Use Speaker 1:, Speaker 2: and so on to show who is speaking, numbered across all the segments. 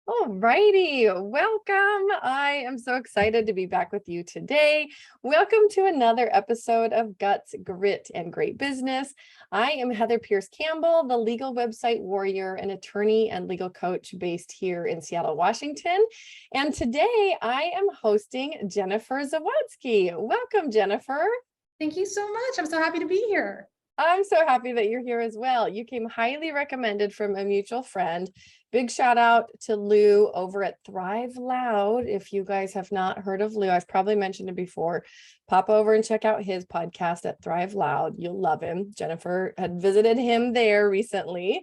Speaker 1: All righty, welcome. I am so excited to be back with you today. Welcome to another episode of Guts, Grit, and Great Business. I am Heather Pierce Campbell, the legal website warrior, an attorney and legal coach based here in Seattle, Washington. And today I am hosting Jennifer Zawadzki. Welcome, Jennifer.
Speaker 2: Thank you so much. I'm so happy to be here.
Speaker 1: I'm so happy that you're here as well. You came highly recommended from a mutual friend. Big shout out to Lou over at Thrive Loud. If you guys have not heard of Lou, I've probably mentioned it before. Pop over and check out his podcast at Thrive Loud. You'll love him. Jennifer had visited him there recently.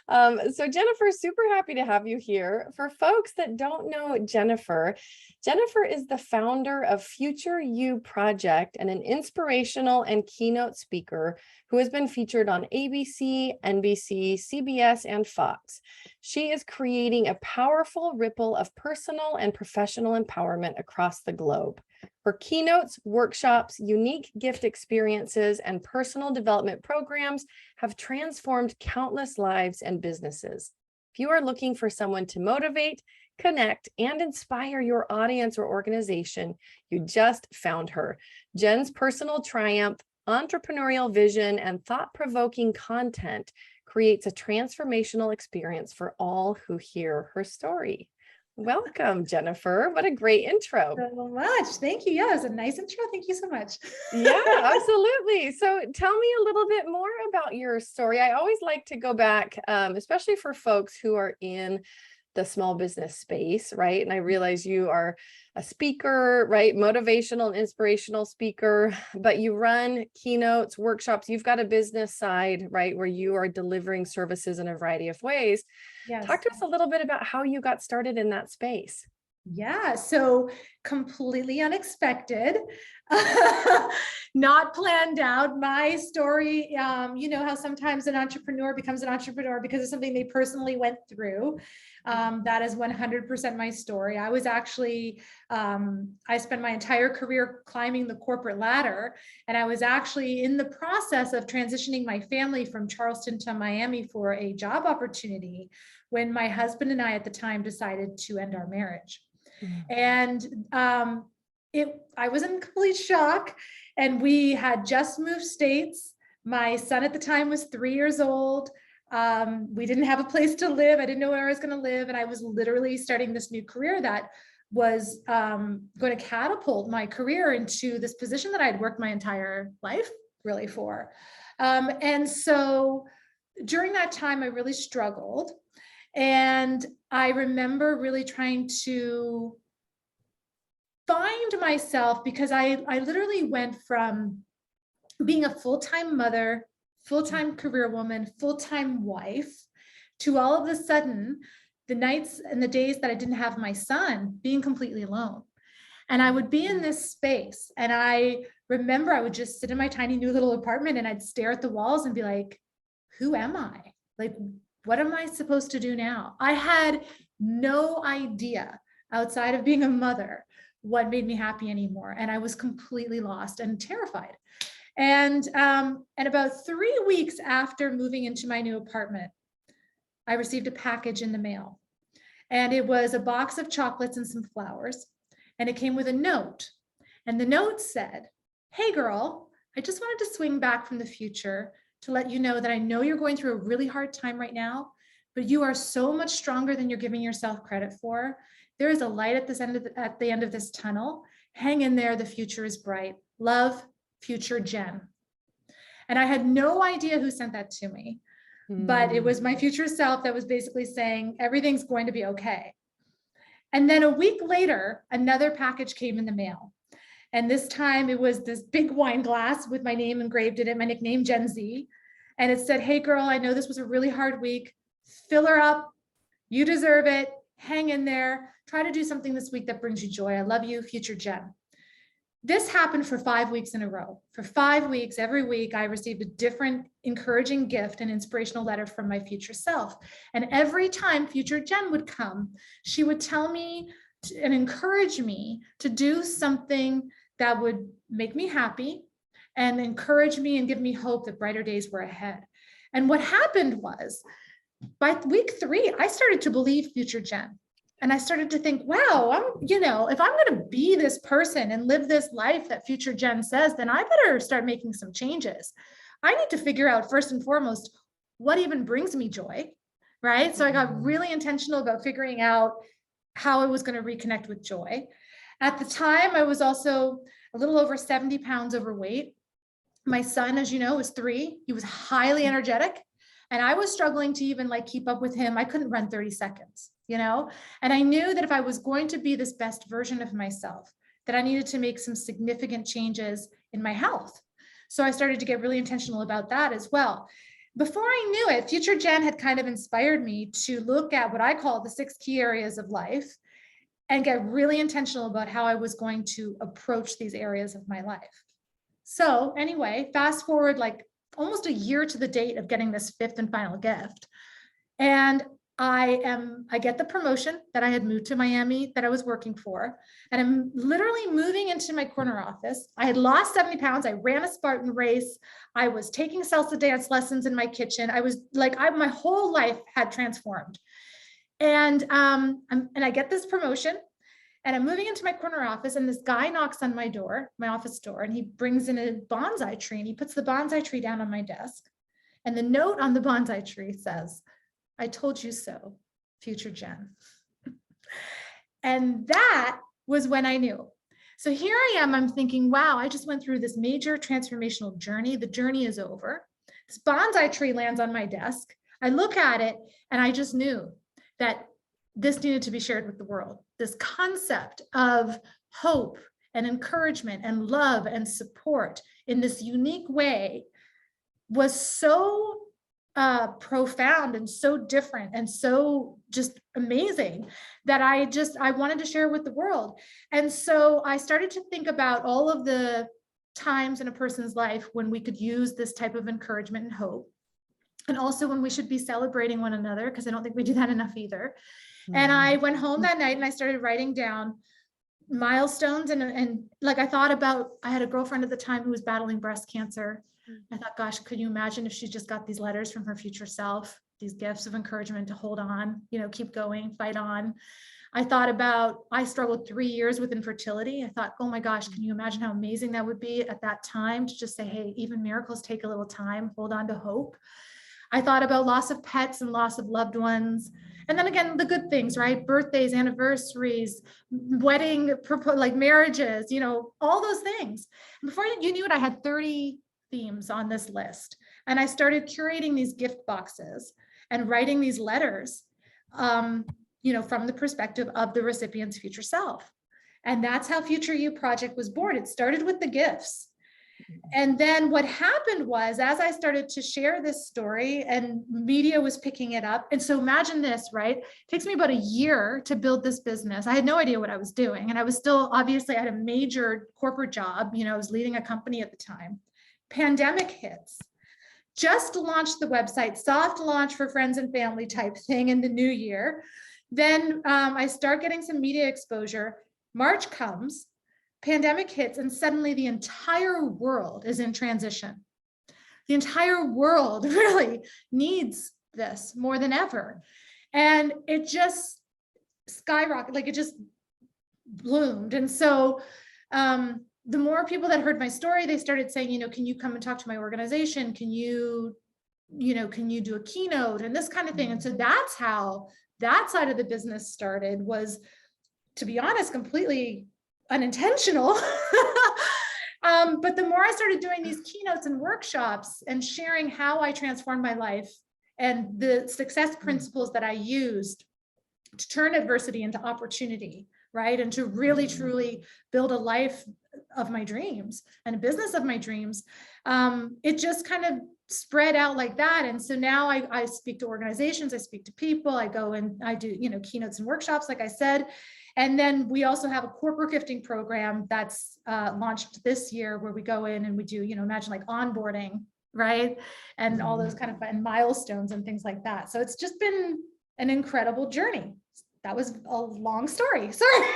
Speaker 1: So Jennifer, super happy to have you here. For folks that don't know Jennifer, Jennifer is the founder of Future You Project and an inspirational and keynote speaker who has been featured on ABC, NBC, CBS, and Fox. She is creating a powerful ripple of personal and professional empowerment across the globe. Her keynotes, workshops, unique gift experiences, and personal development programs have transformed countless lives and businesses. If you are looking for someone to motivate, connect, and inspire your audience or organization, you just found her. Jen's personal triumph, entrepreneurial vision, and thought-provoking content creates a transformational experience for all who hear her story. Welcome, Jennifer. What a great intro.
Speaker 2: So much. Thank you. Yeah, it was a nice intro. Thank you so much.
Speaker 1: Yeah, absolutely. So tell me a little bit more about your story. I always like to go back, especially for folks who are in the small business space, right? And I realize you are a speaker, right? Motivational and inspirational speaker, but you run keynotes, workshops. You've got a business side, right? Where you are delivering services in a variety of ways.
Speaker 2: Yes.
Speaker 1: Talk to us a little bit about how you got started in that space.
Speaker 2: Yeah, so completely unexpected, not planned out. My story, you know how sometimes an entrepreneur becomes an entrepreneur because of something they personally went through. That is 100% my story. I was actually, I spent my entire career climbing the corporate ladder, and I was actually in the process of transitioning my family from Charleston to Miami for a job opportunity when my husband and I at the time decided to end our marriage. And I was in complete shock, and we had just moved states. My son at the time was 3 years old. We didn't have a place to live. I didn't know where I was going to live. And I was literally starting this new career that was going to catapult my career into this position that I'd worked my entire life really for. And so during that time, I really struggled. And I remember really trying to find myself, because I literally went from being a full-time mother, full-time career woman, full-time wife, to all of a sudden, the nights and the days that I didn't have my son, being completely alone. And I would be in this space. And I remember I would just sit in my tiny new little apartment and I'd stare at the walls and be like, who am I? Like, what am I supposed to do now? I had no idea outside of being a mother what made me happy anymore. And I was completely lost and terrified. And about 3 weeks after moving into my new apartment, I received a package in the mail. And it was a box of chocolates and some flowers. And it came with a note. And the note said, hey girl, I just wanted to swing back from the future to let you know that I know you're going through a really hard time right now, but you are so much stronger than you're giving yourself credit for. There is a light at the end of this tunnel. Hang in there, the future is bright. Love, Future Jen. And I had no idea who sent that to me, but it was my future self that was basically saying, everything's going to be okay. And then a week later, another package came in the mail. And this time it was this big wine glass with my name engraved in it, my nickname, Gen Z. And it said, hey girl, I know this was a really hard week. Fill her up. You deserve it. Hang in there. Try to do something this week that brings you joy. I love you, Future Jen. This happened for 5 weeks in a row. For 5 weeks, every week, I received a different encouraging gift and inspirational letter from my future self. And every time Future Jen would come, she would tell me and encourage me to do something that would make me happy and encourage me and give me hope that brighter days were ahead. And what happened was, by week 3, I started to believe Future Jen. And I started to think, wow, if I'm going to be this person and live this life that future Jen says, then I better start making some changes. I need to figure out first and foremost, what even brings me joy, right? So I got really intentional about figuring out how I was going to reconnect with joy. At the time, I was also a little over 70 pounds overweight. My son, as you know, was 3. He was highly energetic. And I was struggling to even like keep up with him. I couldn't run 30 seconds, and I knew that if I was going to be this best version of myself, that I needed to make some significant changes in my health. So I started to get really intentional about that as well. Before I knew it, future Jen had kind of inspired me to look at what I call the 6 key areas of life and get really intentional about how I was going to approach these areas of my life. So anyway, fast forward like almost a year to the date of getting this 5th and final gift. And I get the promotion that I had moved to Miami that I was working for. And I'm literally moving into my corner office. I had lost 70 pounds. I ran a Spartan race. I was taking salsa dance lessons in my kitchen. I was like, my whole life had transformed. And I get this promotion. And I'm moving into my corner office, and this guy knocks on my door, my office door, and he brings in a bonsai tree, and he puts the bonsai tree down on my desk. And the note on the bonsai tree says, "I told you so, future Jen." And that was when I knew. So here I am, I'm thinking, wow, I just went through this major transformational journey. The journey is over. This bonsai tree lands on my desk. I look at it, and I just knew that this needed to be shared with the world. This concept of hope and encouragement and love and support in this unique way was so profound and so different and so just amazing that I wanted to share with the world. And so I started to think about all of the times in a person's life when we could use this type of encouragement and hope. And also when we should be celebrating one another, because I don't think we do that enough either. And I went home that night and I started writing down milestones and like I thought about, I had a girlfriend at the time who was battling breast cancer. I thought, gosh, could you imagine if she just got these letters from her future self, these gifts of encouragement to hold on, keep going, fight on. I thought about, I struggled 3 years with infertility. I thought, oh my gosh, can you imagine how amazing that would be at that time to just say, hey, even miracles take a little time, hold on to hope. I thought about loss of pets and loss of loved ones. And then again, the good things, right? Birthdays, anniversaries, wedding, like marriages, all those things. And before you knew it, I had 30 themes on this list. And I started curating these gift boxes and writing these letters, from the perspective of the recipient's future self. And that's how Future You Project was born. It started with the gifts. And then what happened was, as I started to share this story and media was picking it up. And so imagine this, right? It takes me about a year to build this business. I had no idea what I was doing. And I was still, obviously, I had a major corporate job. I was leading a company at the time. Pandemic hits. Just launched the website, soft launch for friends and family type thing in the new year. Then I start getting some media exposure. March comes. Pandemic hits, and suddenly the entire world is in transition. The entire world really needs this more than ever. And it just skyrocketed, like it just bloomed. And so the more people that heard my story, they started saying, can you come and talk to my organization? Can you do a keynote and this kind of thing? And so that's how that side of the business started, was, to be honest, completely unintentional. But the more I started doing these keynotes and workshops and sharing how I transformed my life and the success principles that I used to turn adversity into opportunity, right? And to really, truly build a life of my dreams and a business of my dreams, it just kind of spread out like that. And so now I speak to organizations, I speak to people, I go and I do, keynotes and workshops, like I said. And then we also have a corporate gifting program that's launched this year, where we go in and we do, imagine like onboarding, right? And all those kind of fun milestones and things like that. So it's just been an incredible journey. That was a long story. Sorry.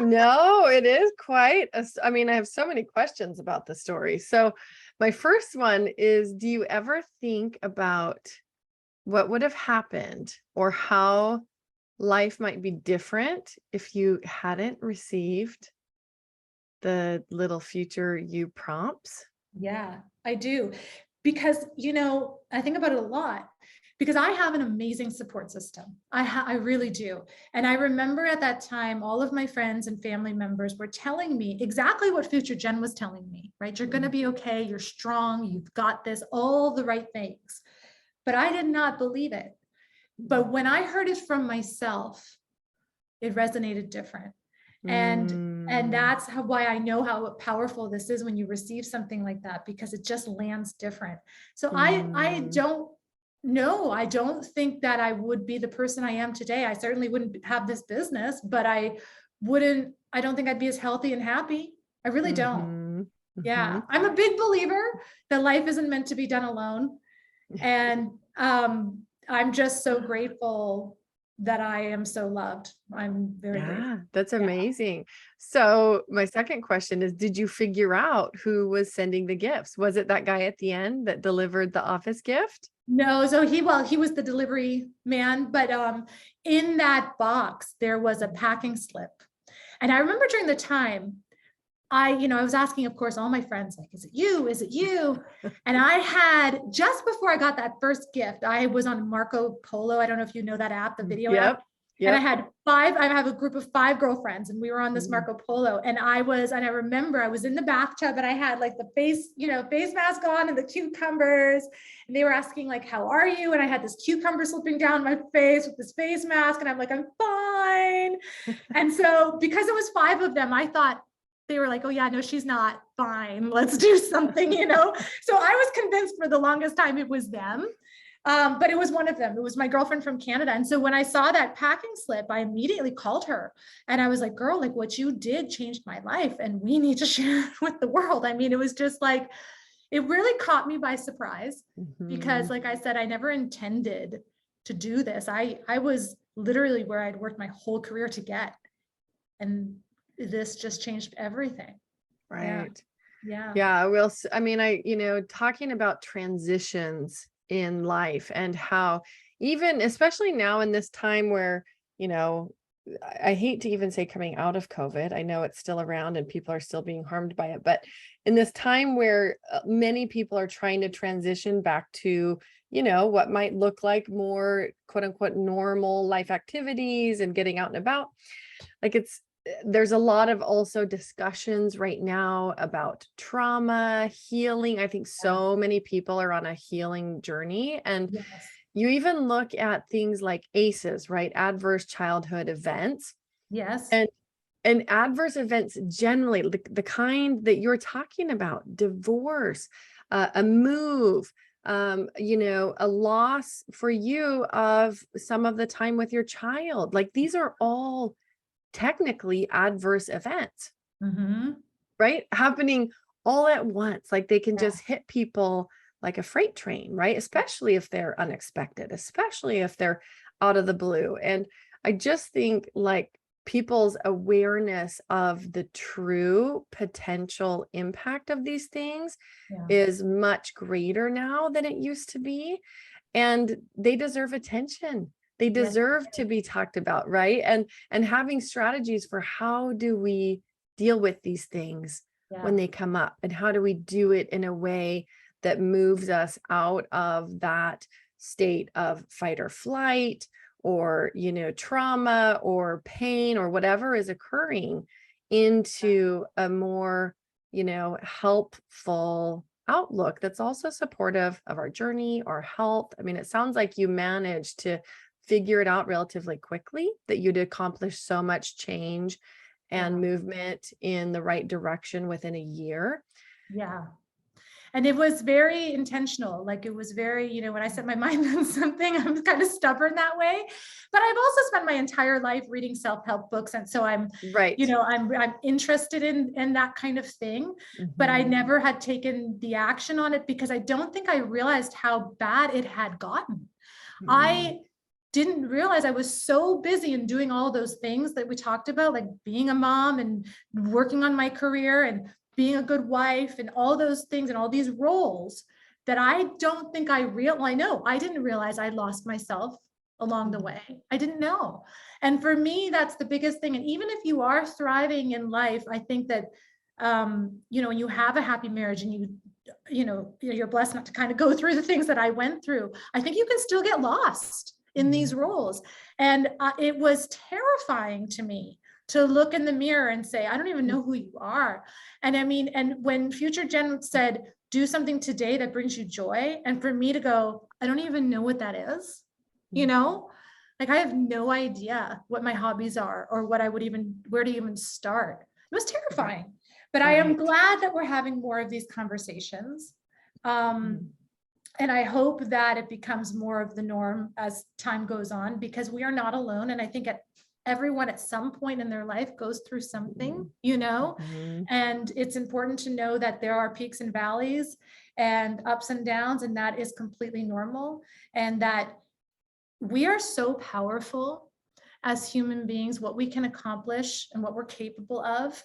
Speaker 1: No, it is quite I have so many questions about the story. So my first one is, do you ever think about what would have happened or how life might be different if you hadn't received the little future you prompts?
Speaker 2: Yeah, I do. Because, I think about it a lot because I have an amazing support system. I really do. And I remember at that time, all of my friends and family members were telling me exactly what future Jen was telling me, right? You're going to be okay. You're strong. You've got this, all the right things. But I did not believe it. But when I heard it from myself, it resonated different. And
Speaker 1: Mm,
Speaker 2: that's why I know how powerful this is when you receive something like that, because it just lands different. So I
Speaker 1: mm,
Speaker 2: don't know. I don't think that I would be the person I am today. I certainly wouldn't have this business, but I don't think I'd be as healthy and happy. I really don't.
Speaker 1: mhm,
Speaker 2: Yeah.
Speaker 1: mhm.
Speaker 2: I'm a big believer that life isn't meant to be done alone. And I'm just so grateful that I am so loved. I'm very grateful.
Speaker 1: Yeah, that's
Speaker 2: Yeah.
Speaker 1: amazing. So my second question is, did you figure out who was sending the gifts? Was it that guy at the end that delivered the office gift?
Speaker 2: No, so he was the delivery man, but in that box there was a packing slip. And I remember during the time I was asking, of course, all my friends, like, is it you? Is it you? And I had, just before I got that first gift, I was on Marco Polo. I don't know if you know that app, the video app.
Speaker 1: Yep,
Speaker 2: And I
Speaker 1: yep.
Speaker 2: have a group of 5 girlfriends and we were on this
Speaker 1: Mm.
Speaker 2: Marco Polo. And I remember I was in the bathtub and I had like the face mask on and the cucumbers. And they were asking like, how are you? And I had this cucumber slipping down my face with this face mask. And I'm like, I'm fine. And so because it was 5 of them, I thought, they were like, oh yeah, no, she's not fine. Let's do something. So I was convinced for the longest time it was them. But it was one of them. It was my girlfriend from Canada. And so when I saw that packing slip, I immediately called her and I was like, girl, like what you did changed my life and we need to share it with the world. I mean, it was just like, it really caught me by surprise because
Speaker 1: Mhm.
Speaker 2: like I said, I never intended to do this. I was literally where I'd worked my whole career to get. And this just changed everything. Yeah.
Speaker 1: Right.
Speaker 2: Yeah.
Speaker 1: Yeah, I mean, talking about transitions in life and how even especially now in this time where, you know, I hate to even say coming out of COVID. I know it's still around and people are still being harmed by it, but in this time where many people are trying to transition back to, what might look like more quote unquote normal life activities and getting out and about, like there's a lot of also discussions right now about trauma, healing. I think so many people are on a healing journey. And
Speaker 2: Yes.
Speaker 1: you even look at things like ACEs, right? Adverse childhood events.
Speaker 2: Yes.
Speaker 1: And adverse events generally, the kind that you're talking about, divorce, a move, a loss for you of some of the time with your child. Like these are all technically adverse events,
Speaker 2: Mm-hmm.
Speaker 1: right? Happening all at once. Like they can
Speaker 2: Yeah.
Speaker 1: just hit people like a freight train, right? Especially if they're unexpected, especially if they're out of the blue. And I just think like people's awareness of the true potential impact of these things
Speaker 2: Yeah.
Speaker 1: is much greater now than it used to be. And they deserve attention. They
Speaker 2: Yes.
Speaker 1: deserve to be talked about, right? And having strategies for how do we deal with these things when
Speaker 2: Yeah.
Speaker 1: they come up, and how do we do it in a way that moves us out of that state of fight or flight, or trauma or pain or whatever is occurring, into a more helpful outlook that's also supportive of our journey, our health. I mean, it sounds like you managed to figure it out relatively quickly, that you'd accomplished so much change and
Speaker 2: Yeah.
Speaker 1: movement in the right direction within a year.
Speaker 2: Yeah. And it was very intentional. Like it was very, when I set my mind on something, I'm kind of stubborn that way. But I've also spent my entire life reading self-help books. And so
Speaker 1: Right.
Speaker 2: I'm interested in that kind of thing. But I
Speaker 1: Mhm.
Speaker 2: never had taken the action on it because I don't think I realized how bad it had gotten.
Speaker 1: Mm.
Speaker 2: I didn't realize I was so busy in doing all those things that we talked about, like being a mom and working on my career and being a good wife and all those things and all these roles, that I don't think I know I didn't realize I lost myself along the way. I didn't know. And for me, that's the biggest thing. And even if you are thriving in life, I think that, you know, when you have a happy marriage and you're blessed not to kind of go through the things that I went through, I think you can still get lost in these roles. And it was terrifying to me to look in the mirror and say, I don't even know who you are. And I mean, and when Future Jen said, do something today that brings you joy, and for me to go, I don't even know what that is, you know, like I have no idea what my hobbies are or what I would even, where to even start. It was terrifying, but I am glad that we're having more of these conversations. And I hope that it becomes more of the norm as time goes on, because we are not alone. And I think everyone at some point in their life goes through something, you know, and it's important to know that there are peaks and valleys and ups and downs, and that is completely normal. And that we are so powerful as human beings, what we can accomplish and what we're capable of,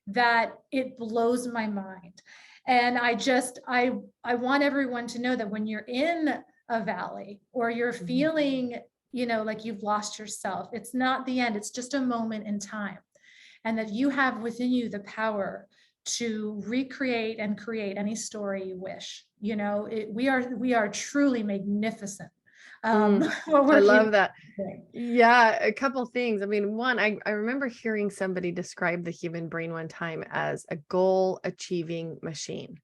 Speaker 2: that it blows my mind. And I want everyone to know that when you're in a valley or you're feeling, you know, like you've lost yourself, it's not the end, it's just a moment in time. And that you have within you the power to recreate and create any story you wish. You know, we are truly magnificent.
Speaker 1: I love that. Yeah, a couple things. I mean, one, I remember hearing somebody describe the human brain one time as a goal achieving machine,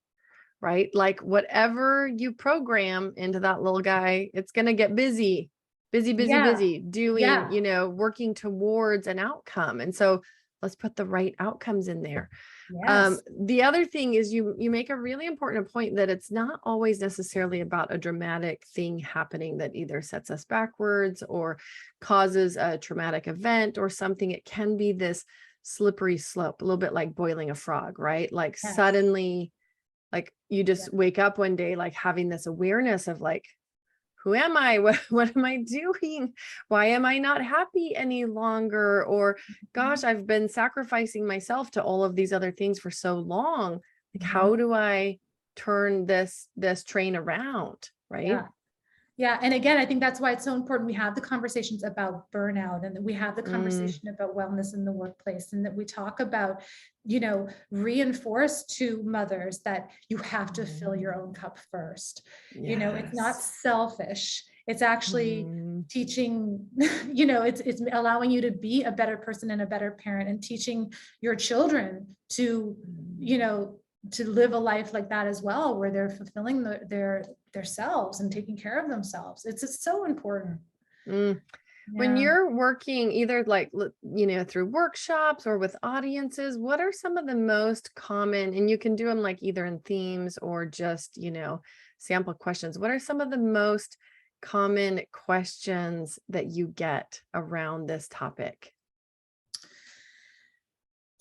Speaker 1: right? Like whatever you program into that little guy, it's going to get busy doing, you know, working towards an outcome. And so let's put the right outcomes in there. The other thing is you make a really important point that it's not always necessarily about a dramatic thing happening that either sets us backwards or causes a traumatic event or something. It can be this slippery slope, a little bit like boiling a frog, right? Like suddenly, like you just wake up one day, like having this awareness of like, who am I? What am I doing? Why am I not happy any longer? Or gosh, I've been sacrificing myself to all of these other things for so long. Like, how do I turn this train around? Right.
Speaker 2: Yeah. And again, I think that's why it's so important. We have the conversations about burnout, and that we have the conversation about wellness in the workplace, and that we talk about, you know, reinforce to mothers that you have to fill your own cup first. You know, it's not selfish. It's actually teaching, you know, it's allowing you to be a better person and a better parent, and teaching your children to, you know, to live a life like that as well, where they're fulfilling their selves and taking care of themselves. It's so important.
Speaker 1: When you're working either like, you know, through workshops or with audiences, what are some of the most common, and you can do them like either in themes or just, you know, sample questions. What are some of the most common questions that you get around this topic?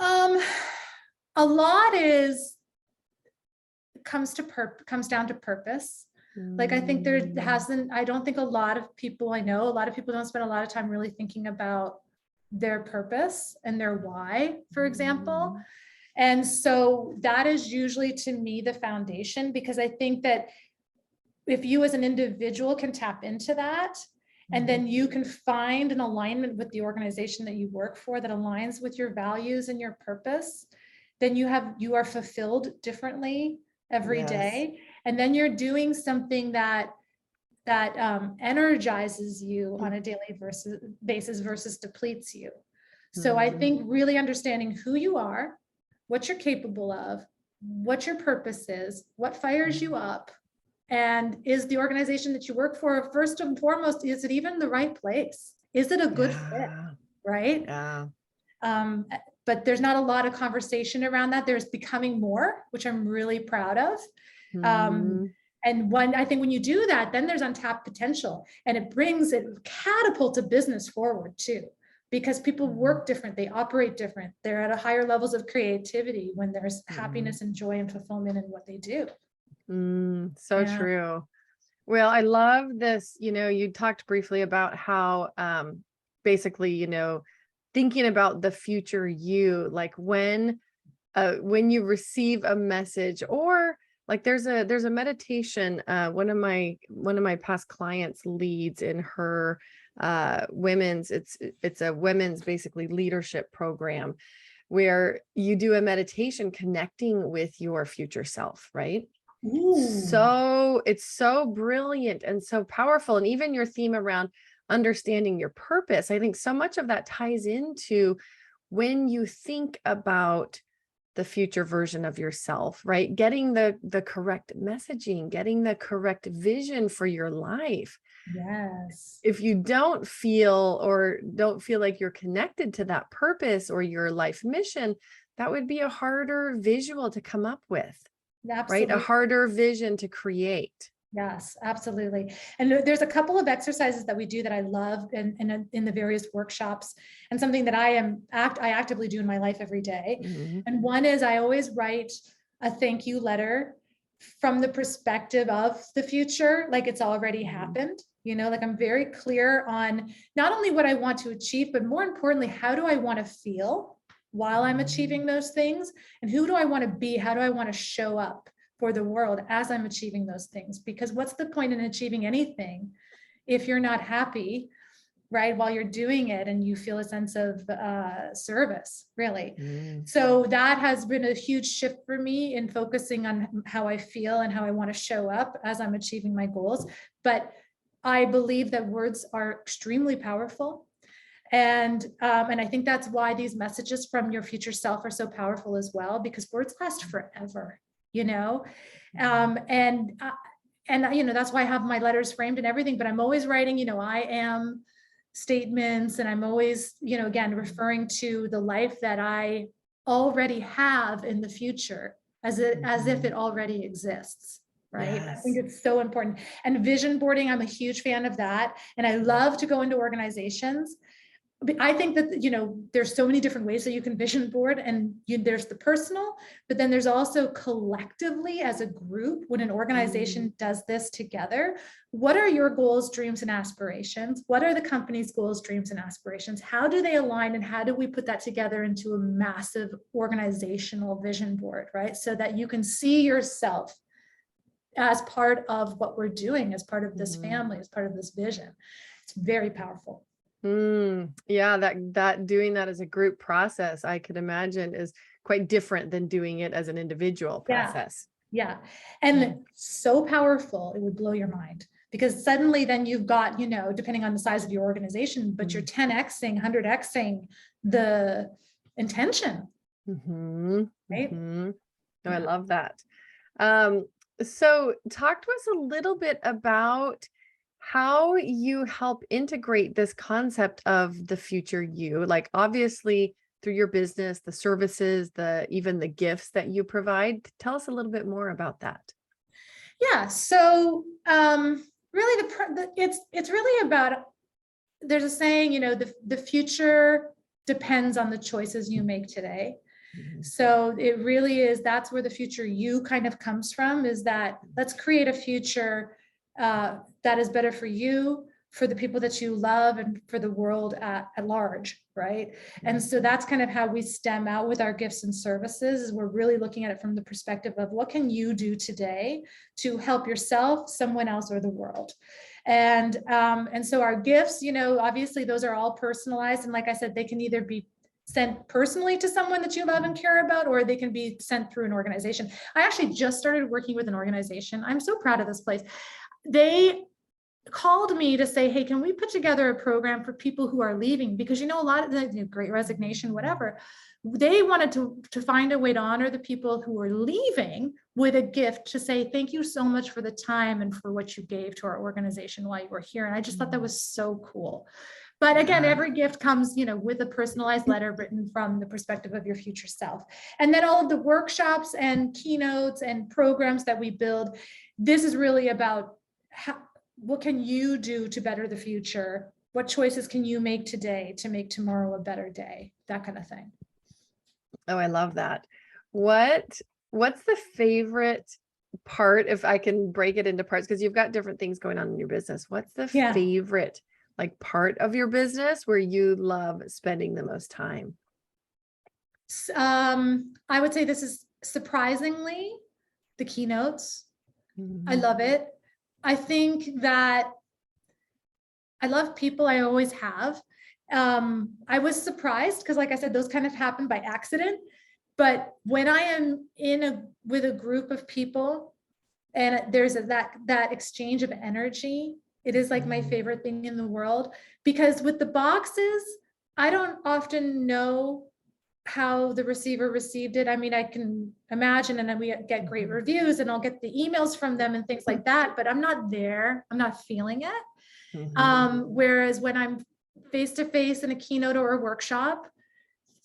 Speaker 2: A lot comes down to purpose. Like, I think I don't think a lot of people don't spend a lot of time really thinking about their purpose and their why, for example. And so that is usually, to me, the foundation, because I think that if you as an individual can tap into that, and then you can find an alignment with the organization that you work for that aligns with your values and your purpose, then you are fulfilled differently every day. And then you're doing something that energizes you on a daily basis versus depletes you. So I think really understanding who you are, what you're capable of, what your purpose is, what fires you up, and is the organization that you work for, first and foremost, is it even the right place? Is it a good fit? Right? But there's not a lot of conversation around that. There's becoming more, which I'm really proud of. And I think when you do that, then there's untapped potential, and it catapults a business forward too, because people work different, they operate different, they're at a higher levels of creativity when there's happiness and joy and fulfillment in what they do.
Speaker 1: So true. Well, I love this. You know, you talked briefly about how basically, you know, thinking about the future you, like when you receive a message, or like there's a meditation one of my past clients leads in her women's, it's a women's basically leadership program where you do a meditation connecting with your future self, right? So it's so brilliant and so powerful. And even your theme around understanding your purpose, I think so much of that ties into when you think about the future version of yourself, right? Getting the correct messaging, getting the correct vision for your life.
Speaker 2: Yes.
Speaker 1: If you don't feel like you're connected to that purpose or your life mission, that would be a harder visual to come up with, right?
Speaker 2: Absolutely.
Speaker 1: A harder vision to create.
Speaker 2: Yes, absolutely. And there's a couple of exercises that we do that I love in the various workshops, and something that I actively do in my life every day.
Speaker 1: Mhm.
Speaker 2: And one is I always write a thank you letter from the perspective of the future, like it's already happened. You know, like I'm very clear on not only what I want to achieve, but more importantly, how do I want to feel while I'm achieving those things? And who do I want to be? How do I want to show up for the world as I'm achieving those things? Because what's the point in achieving anything if you're not happy, right, while you're doing it and you feel a sense of service, really? So that has been a huge shift for me in focusing on how I feel and how I want to show up as I'm achieving my goals. But I believe that words are extremely powerful. And I think that's why these messages from your future self are so powerful as well, because words last forever, you know? And you know, that's why I have my letters framed and everything, but I'm always writing, you know, I am statements, and I'm always, you know, again, referring to the life that I already have in the future as if it already exists. Right. I think it's so important. And vision boarding, I'm a huge fan of that. And I love to go into organizations. I think that, you know, there's so many different ways that you can vision board, and there's the personal, but then there's also collectively as a group, when an organization does this together, what are your goals, dreams, and aspirations? What are the company's goals, dreams, and aspirations? How do they align, and how do we put that together into a massive organizational vision board, right? So that you can see yourself as part of what we're doing, as part of this family, as part of this vision. It's very powerful.
Speaker 1: Yeah, that doing that as a group process, I could imagine, is quite different than doing it as an individual process.
Speaker 2: Yeah. And so powerful, it would blow your mind, because suddenly then you've got, you know, depending on the size of your organization, but you're 10xing, 100xing the intention. Right?
Speaker 1: Oh, I love that. So talk to us a little bit about how you help integrate this concept of the future you, like obviously through your business, the services, even the gifts that you provide. Tell us a little bit more about that.
Speaker 2: Yeah. So really it's really about, there's a saying, you know, the future depends on the choices you make today. So it really is, that's where the future you kind of comes from, is that let's create a future that is better for you, for the people that you love, and for the world at large, right? And so that's kind of how we stem out with our gifts and services, is we're really looking at it from the perspective of what can you do today to help yourself, someone else, or the world. And so our gifts, you know, obviously those are all personalized, and like I said, they can either be sent personally to someone that you love and care about, or they can be sent through an organization. I actually just started working with an organization. I'm so proud of this place. They called me to say, hey, can we put together a program for people who are leaving? Because, you know, a lot of the, you know, great resignation, whatever, they wanted to find a way to honor the people who are leaving with a gift to say, thank you so much for the time and for what you gave to our organization while you were here. And I just thought that was so cool. But again, every gift comes, you know, with a personalized letter written from the perspective of your future self. And then all of the workshops and keynotes and programs that we build, this is really about what can you do to better the future? What choices can you make today to make tomorrow a better day? That kind of thing.
Speaker 1: Oh, I love that. What's the favorite part, if I can break it into parts, because you've got different things going on in your business. What's the favorite like part of your business where you love spending the most time?
Speaker 2: I would say this is surprisingly the keynotes. I love it. I think that I love people. I always have. I was surprised because, like I said, those kind of happen by accident. But when I am with a group of people and there's that exchange of energy, it is like my favorite thing in the world. Because with the boxes, I don't often know how the receiver received it. I mean, I can imagine, and then we get great reviews and I'll get the emails from them and things like that, but I'm not there. I'm not feeling it. Whereas when I'm face-to-face in a keynote or a workshop,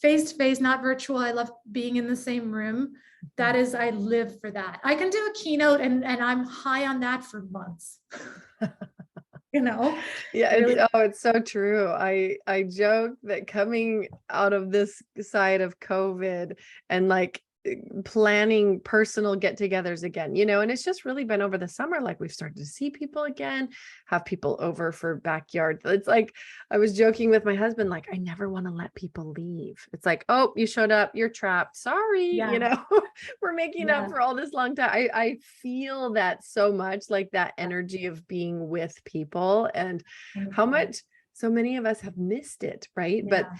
Speaker 2: face-to-face, not virtual, I love being in the same room. That is, I live for that. I can do a keynote and I'm high on that for months. You know?
Speaker 1: Yeah,
Speaker 2: Really.
Speaker 1: it's so true. I joke that coming out of this side of COVID and like planning personal get-togethers again, you know, and it's just really been over the summer, like we've started to see people again, have people over for backyard. It's like, I was joking with my husband, like, I never want to let people leave. It's like, oh, you showed up, you're trapped. Sorry,
Speaker 2: Yeah.
Speaker 1: you know, we're making up for all this long time. I feel that so much, like that energy of being with people and how much so many of us have missed it, right?
Speaker 2: Yeah.
Speaker 1: But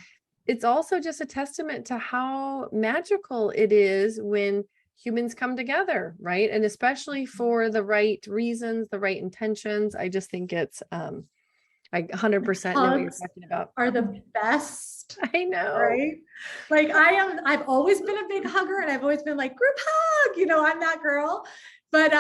Speaker 1: it's also just a testament to how magical it is when humans come together, right? And especially for the right reasons, the right intentions. I just think it's, I 100% know what you're talking about.
Speaker 2: Are the best.
Speaker 1: I know.
Speaker 2: Right? Like I've always been a big hugger and I've always been like group hug, you know, I'm that girl. But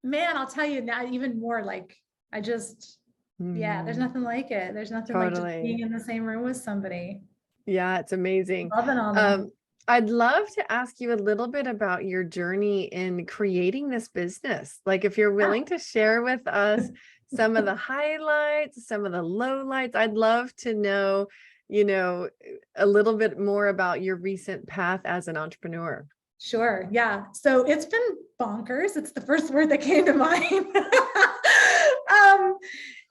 Speaker 2: man, I'll tell you now even more, like I just, yeah, there's nothing like it. There's nothing like just being in the same room with somebody.
Speaker 1: Yeah, it's amazing.
Speaker 2: Loving all that.
Speaker 1: I'd love to ask you a little bit about your journey in creating this business. Like if you're willing to share with us some of the highlights, some of the lowlights, I'd love to know, you know, a little bit more about your recent path as an entrepreneur.
Speaker 2: Sure. Yeah. So it's been bonkers. It's the first word that came to mind.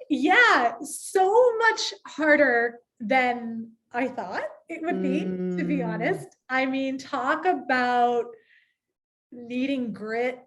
Speaker 2: Yeah, so much harder than I thought it would be, to be honest. I mean, talk about needing grit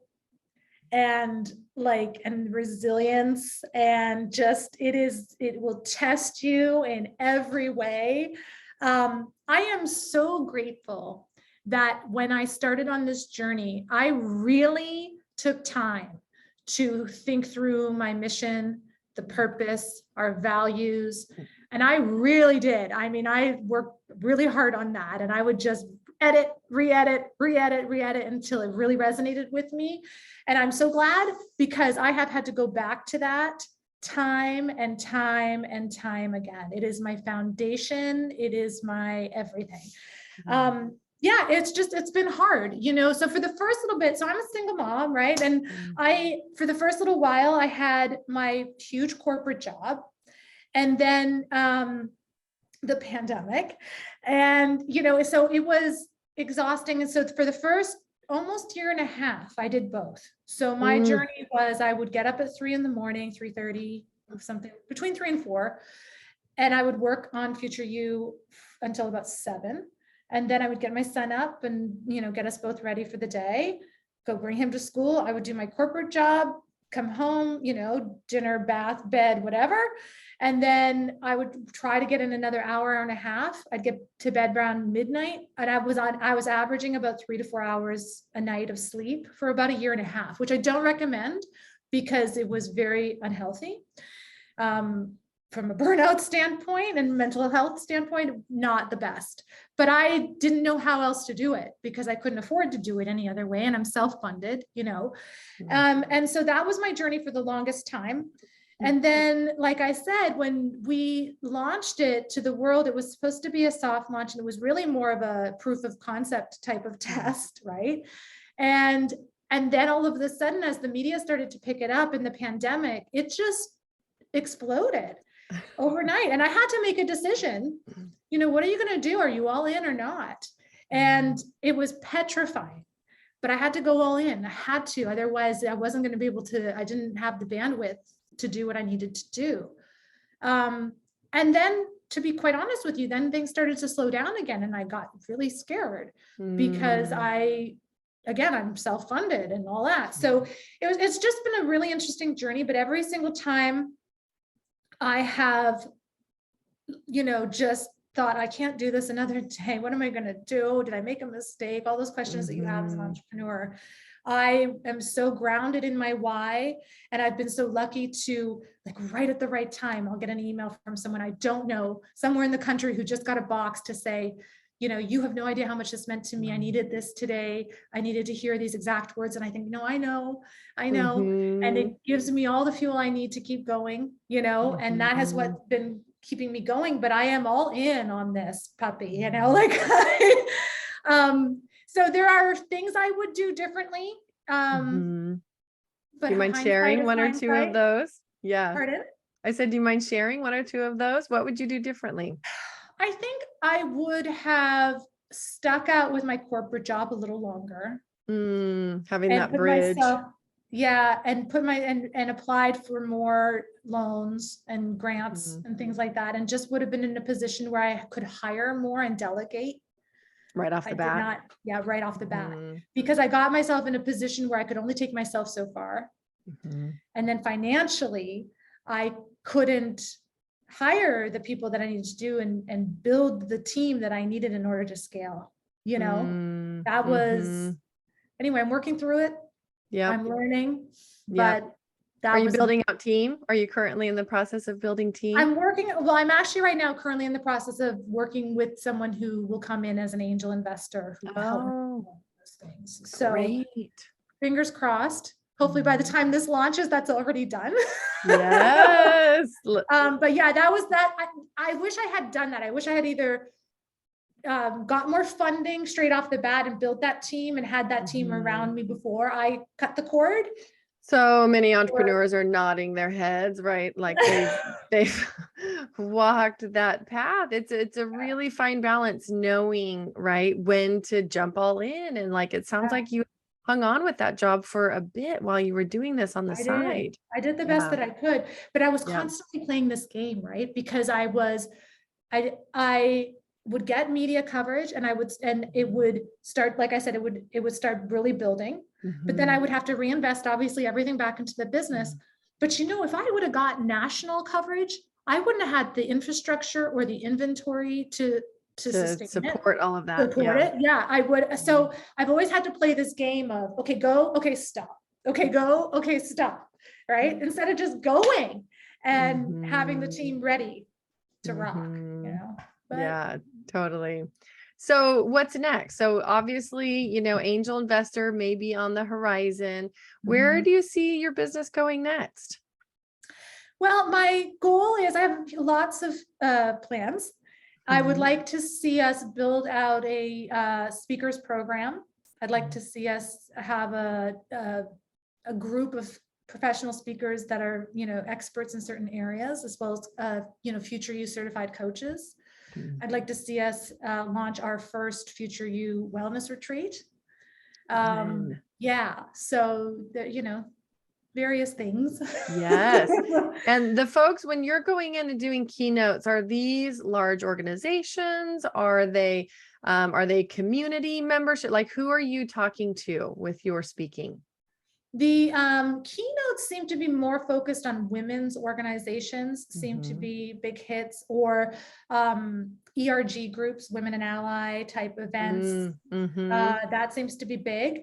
Speaker 2: and resilience, and just it will test you in every way. I am so grateful that when I started on this journey, I really took time to think through my mission, the purpose, our values. And I really did. I mean, I worked really hard on that, and I would just edit, re-edit until it really resonated with me. And I'm so glad, because I have had to go back to that time and time and time again. It is my foundation. It is my everything. Yeah, it's been hard, you know. So for the first little bit, so I'm a single mom, right? And for the first little while, I had my huge corporate job, and then the pandemic, and, you know, so it was exhausting. And so for the first almost year and a half, I did both. So my journey was, I would get up at 3 in the morning, 3:30, something between 3 and 4. And I would work on Future You until about 7. And then I would get my son up and, you know, get us both ready for the day, go bring him to school. I would do my corporate job, come home, you know, dinner, bath, bed, whatever. And then I would try to get in another hour and a half. I'd get to bed around midnight, and I was averaging about 3 to 4 hours a night of sleep for about a year and a half, which I don't recommend because it was very unhealthy. From a burnout standpoint and mental health standpoint, not the best. But I didn't know how else to do it because I couldn't afford to do it any other way. And I'm self-funded, you know. And so that was my journey for the longest time. And then, like I said, when we launched it to the world, it was supposed to be a soft launch, and it was really more of a proof of concept type of test, right? And then all of a sudden, as the media started to pick it up in the pandemic, it just exploded overnight. And I had to make a decision, you know, what are you going to do? Are you all in or not? And it was petrifying, but I had to go all in. I had to, otherwise I wasn't going to be able to, I didn't have the bandwidth to do what I needed to do. And then, to be quite honest with you, then things started to slow down again. And I got really scared because I'm self-funded and all that. So it's just been a really interesting journey, but every single time I have, just thought, I can't do this another day. What am I going to do? Did I make a mistake? All those questions that you have as an entrepreneur. I am so grounded in my why. And I've been so lucky to, like, right at the right time, I'll get an email from someone I don't know somewhere in the country who just got a box to say, you have no idea how much this meant to me. I needed this today. I needed to hear these exact words. And I think, no, I know. And it gives me all the fuel I need to keep going, and that has what's been keeping me going. But I am all in on this puppy, like, so there are things I would do differently. But
Speaker 1: do you mind sharing one or two of those? Yeah.
Speaker 2: Pardon?
Speaker 1: I said, do you mind sharing one or two of those? What would you do differently?
Speaker 2: I think I would have stuck out with my corporate job a little longer.
Speaker 1: Having that bridge.
Speaker 2: And applied for more loans and grants and things like that, and just would have been in a position where I could hire more and delegate.
Speaker 1: Right off the bat.
Speaker 2: Right off the bat, because I got myself in a position where I could only take myself so far. And then financially, I couldn't hire the people that I needed to do and build the team that I needed in order to scale. That was, anyway, I'm working through it. Yeah, I'm learning, but that
Speaker 1: Are you building out team? Are you currently in the process of building team?
Speaker 2: I'm actually right now currently in the process of working with someone who will come in as an angel investor who will help me with those things. So
Speaker 1: great.
Speaker 2: Fingers crossed. Hopefully by the time this launches, that's already done.
Speaker 1: Yes.
Speaker 2: But yeah, that was that. I wish I had done that. I wish I had either got more funding straight off the bat and built that team and had that team around me before I cut the cord.
Speaker 1: So many entrepreneurs are nodding their heads, right? Like they've walked that path. It's a really fine balance, knowing, right, when to jump all in. And like, it sounds like you hung on with that job for a bit while you were doing this on the side.
Speaker 2: I did the best that I could, but I was constantly playing this game, right? Because I would get media coverage and it would start, like I said, it would start really building, but then I would have to reinvest obviously everything back into the business. But if I would have got national coverage, I wouldn't have had the infrastructure or the inventory to
Speaker 1: support all of that.
Speaker 2: Support it. Yeah, I would. So I've always had to play this game of, okay, go, okay, stop. Okay, go, okay, stop. Right. Instead of just going and having the team ready to rock,
Speaker 1: Yeah, totally. So what's next? So obviously, angel investor may be on the horizon. Where do you see your business going next?
Speaker 2: Well, my goal is, I have lots of plans. I would like to see us build out a speakers program. I'd like to see us have a group of professional speakers that are, experts in certain areas, as well as, Future You certified coaches. I'd like to see us launch our first Future You wellness retreat. Yeah, so various things.
Speaker 1: Yes. And the folks, when you're going in and doing keynotes, are these large organizations? Are they community membership? Like, who are you talking to with your speaking?
Speaker 2: The keynotes seem to be more focused on women's organizations, seem to be big hits, or ERG groups, women and ally type events. That seems to be big.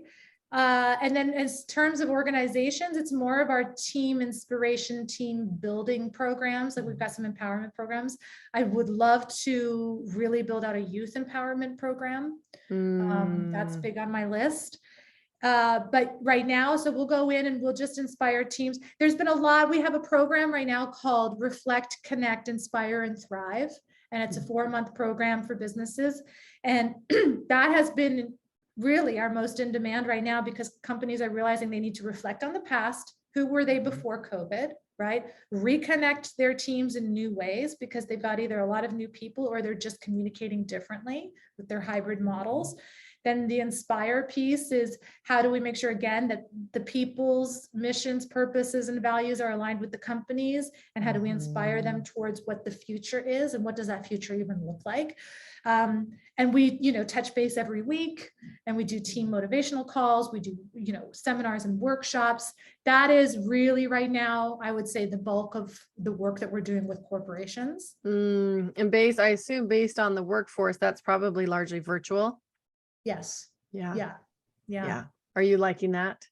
Speaker 2: And then in terms of organizations, it's more of our team inspiration, team building programs. Like, we've got some empowerment programs. I would love to really build out a youth empowerment program. That's big on my list. But right now, so we'll go in and we'll just inspire teams. There's been a lot. We have a program right now called Reflect, Connect, Inspire, and Thrive. And it's a 4-month program for businesses. And that has been really our most in demand right now, because companies are realizing they need to reflect on the past. Who were they before COVID, right? Reconnect their teams in new ways, because they've got either a lot of new people or they're just communicating differently with their hybrid models. Then the inspire piece is how do we make sure, again, that the people's missions, purposes, and values are aligned with the companies, and how do we inspire them towards what the future is, and what does that future even look like? And we, touch base every week, and we do team motivational calls. We do, seminars and workshops. That is really right now, I would say, the bulk of the work that we're doing with corporations.
Speaker 1: And I assume based on the workforce, that's probably largely virtual.
Speaker 2: Yes.
Speaker 1: Yeah.
Speaker 2: Yeah.
Speaker 1: Are you liking that?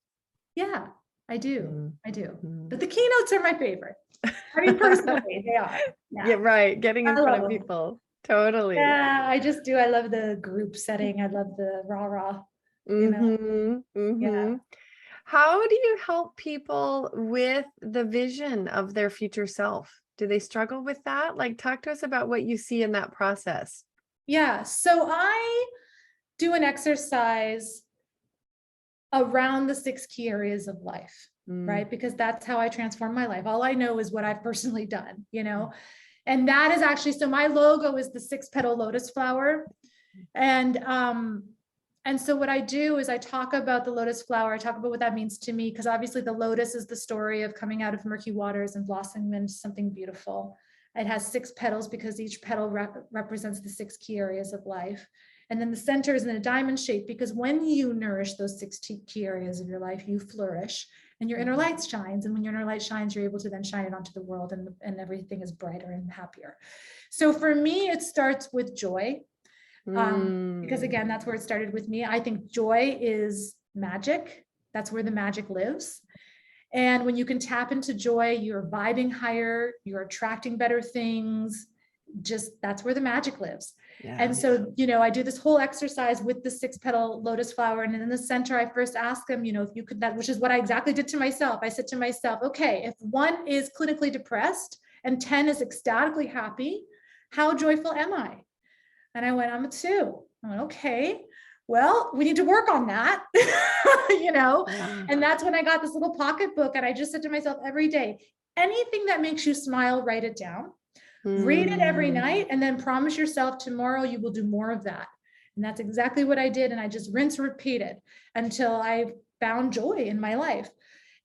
Speaker 2: Yeah, I do.
Speaker 1: Mm.
Speaker 2: I do.
Speaker 1: Mm.
Speaker 2: But the keynotes are my favorite. I mean, personally, they are.
Speaker 1: Yeah, right. Getting in front of people. Totally.
Speaker 2: Yeah, I just do. I love the group setting. I love the rah-rah. Yeah.
Speaker 1: How do you help people with the vision of their future self? Do they struggle with that? Like, talk to us about what you see in that process.
Speaker 2: Yeah. So I do an exercise around the 6 key areas of life, right? Because that's how I transform my life. All I know is what I've personally done, and that is actually, so my logo is the 6-petal lotus flower. And so what I do is I talk about the lotus flower. I talk about what that means to me, because obviously the lotus is the story of coming out of murky waters and blossoming into something beautiful. It has 6 petals because each petal represents the 6 key areas of life. And then the center is in a diamond shape, because when you nourish those 6 key areas of your life, you flourish and your inner light shines. And when your inner light shines, you're able to then shine it onto the world, and everything is brighter and happier. So for me, it starts with joy. Because again, that's where it started with me. I think joy is magic. That's where the magic lives. And when you can tap into joy, you're vibing higher, you're attracting better things. Just that's where the magic lives. Yeah. And so, I do this whole exercise with the 6-petal lotus flower. And in the center, I first ask them, if you could, which is what I exactly did to myself. I said to myself, okay, if 1 is clinically depressed and 10 is ecstatically happy, how joyful am I? And I went, I'm a 2. I went, okay, well, we need to work on that, And that's when I got this little pocketbook, and I just said to myself every day, anything that makes you smile, write it down. Read it every night, and then promise yourself tomorrow you will do more of that. And that's exactly what I did. And I just rinse, repeated until I found joy in my life.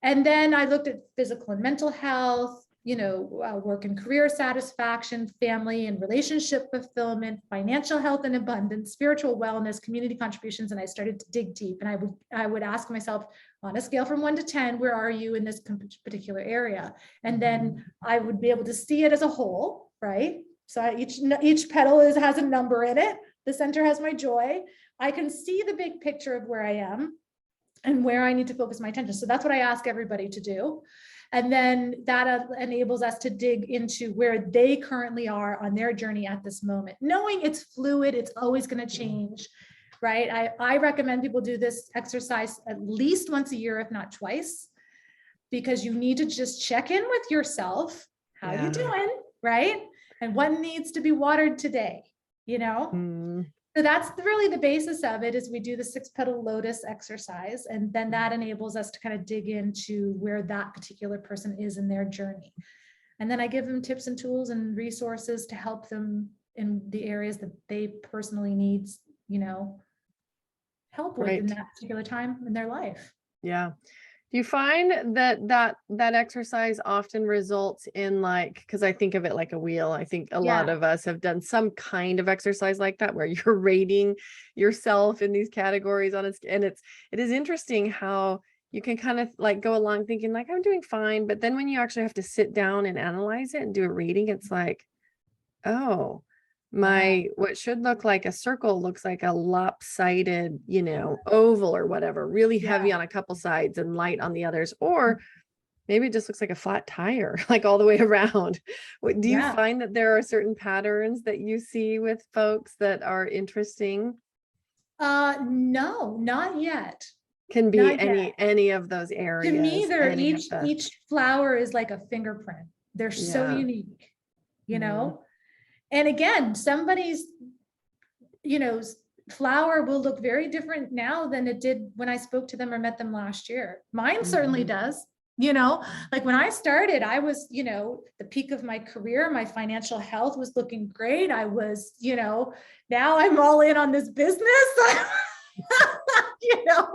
Speaker 2: And then I looked at physical and mental health, work and career satisfaction, family and relationship fulfillment, financial health and abundance, spiritual wellness, community contributions. And I started to dig deep. And I would ask myself, on a scale from 1 to 10, where are you in this particular area? And then I would be able to see it as a whole, right? So each petal has a number in it. The center has my joy. I can see the big picture of where I am and where I need to focus my attention. So that's what I ask everybody to do. And then that enables us to dig into where they currently are on their journey at this moment, knowing it's fluid, it's always going to change, right? I recommend people do this exercise at least once a year, if not twice, because you need to just check in with yourself. How you doing, right? And what needs to be watered today, So that's really the basis of it, is we do the 6-petal lotus exercise, and then that enables us to kind of dig into where that particular person is in their journey. And then I give them tips and tools and resources to help them in the areas that they personally need, help with in that particular time in their life.
Speaker 1: Yeah. Do you find that exercise often results in, because I think of it like a wheel. I think a lot of us have done some kind of exercise like that, where you're rating yourself in these categories and it is interesting how you can kind of go along thinking I'm doing fine. But then when you actually have to sit down and analyze it and do a reading, it's like, oh, what should look like a circle looks like a lopsided, oval or whatever, really heavy on a couple sides and light on the others. Or maybe it just looks like a flat tire, all the way around. Do you find that there are certain patterns that you see with folks that are interesting?
Speaker 2: No, not yet.
Speaker 1: Can be any of those areas.
Speaker 2: To me, each flower is like a fingerprint. They're so unique, And again, somebody's, flower will look very different now than it did when I spoke to them or met them last year. Mine certainly does, when I started, I was, the peak of my career, my financial health was looking great. I was, now I'm all in on this business. You know,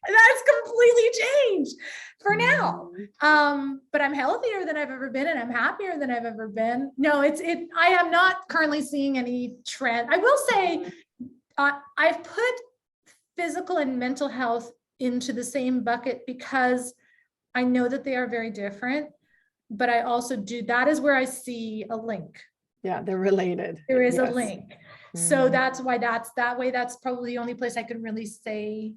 Speaker 2: that's completely changed for now. But I'm healthier than I've ever been, and I'm happier than I've ever been. No, I am not currently seeing any trend. I will say, I've put physical and mental health into the same bucket because I know that they are very different, but I also that is where I see a link.
Speaker 1: Yeah, they're related.
Speaker 2: There is a
Speaker 1: Yes.
Speaker 2: link. So that's why that's probably the only place I can really say